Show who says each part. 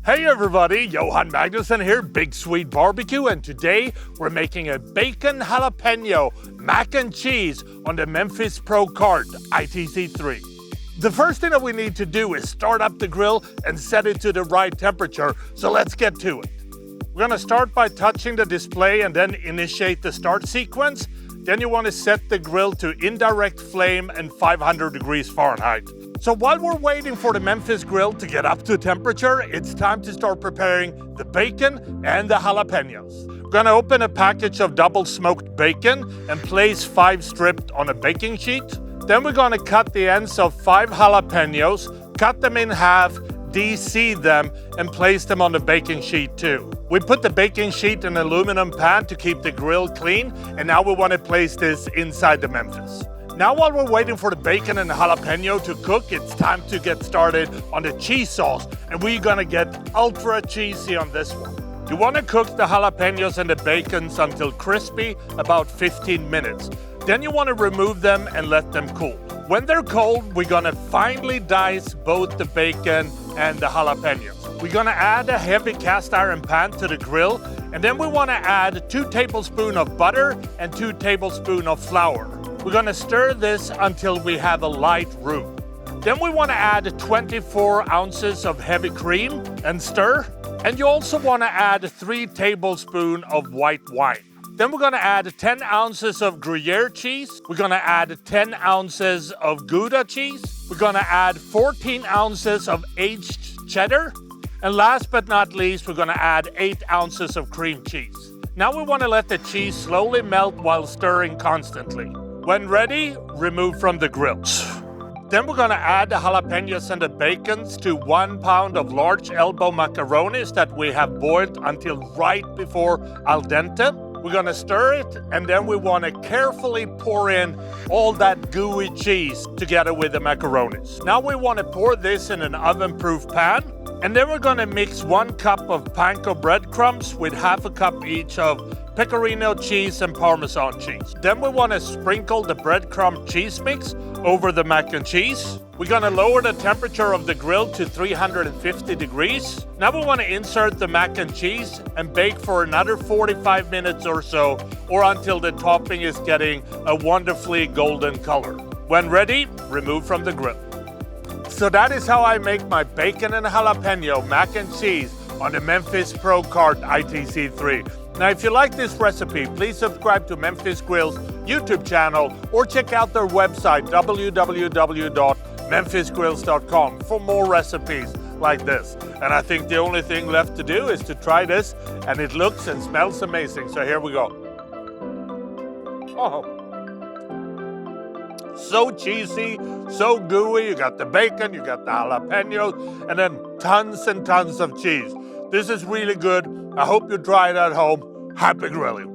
Speaker 1: Hey everybody, Johan Magnusson here, Big Swede Barbecue, and today we're making a bacon jalapeno mac and cheese on the Memphis Pro Cart ITC3. The first thing that we need to do is start up the grill and set it to the right temperature, so let's get to it. We're gonna start by touching the display and then initiate the start sequence. Then you want to set the grill to indirect flame and 500 degrees Fahrenheit. So while we're waiting for the Memphis Grill to get up to temperature, it's time to start preparing the bacon and the jalapenos. We're gonna open a package of double smoked bacon and place 5 strips on a baking sheet. Then we're gonna cut the ends of 5 jalapenos, cut them in half, deseed them, and place them on the baking sheet too. We put the baking sheet in an aluminum pan to keep the grill clean, and now we want to place this inside the Memphis. Now while we're waiting for the bacon and the jalapeno to cook, it's time to get started on the cheese sauce, and we're gonna get ultra cheesy on this one. You want to cook the jalapenos and the bacons until crispy, about 15 minutes. Then you want to remove them and let them cool. When they're cold, we're gonna finely dice both the bacon and the jalapenos. We're gonna add a heavy cast iron pan to the grill, and then we wanna add 2 tablespoons of butter and 2 tablespoons of flour. We're gonna stir this until we have a light roux. Then we wanna add 24 ounces of heavy cream and stir. And you also wanna add 3 tablespoons of white wine. Then we're gonna add 10 ounces of Gruyere cheese. We're gonna add 10 ounces of Gouda cheese. We're gonna add 14 ounces of Aged Cheddar. And last but not least, we're gonna add 8 ounces of cream cheese. Now we wanna let the cheese slowly melt while stirring constantly. When ready, remove from the grill. Then we're gonna add the jalapenos and the bacons to 1 pound of large elbow macaronis that we have boiled until right before al dente. We're gonna stir it, and then we wanna carefully pour in all that gooey cheese together with the macaronis. Now we wanna pour this in an oven-proof pan, and then we're gonna mix 1 cup of Panko breadcrumbs with half a cup each of Pecorino cheese and Parmesan cheese. Then we wanna sprinkle the breadcrumb cheese mix over the mac and cheese. We're gonna lower the temperature of the grill to 350 degrees. Now we wanna insert the mac and cheese and bake for another 45 minutes or so, or until the topping is getting a wonderfully golden color. When ready, remove from the grill. So that is how I make my bacon and jalapeno mac and cheese on the Memphis Pro Cart ITC3. Now, if you like this recipe, please subscribe to Memphis Grill's YouTube channel or check out their website, www.memphisgrills.com, for more recipes like this. And I think the only thing left to do is to try this, and it looks and smells amazing. So here we go. Oh, so cheesy, so gooey. You got the bacon, you got the jalapenos, and then tons and tons of cheese. This is really good. I hope you try it at home. Happy grilling.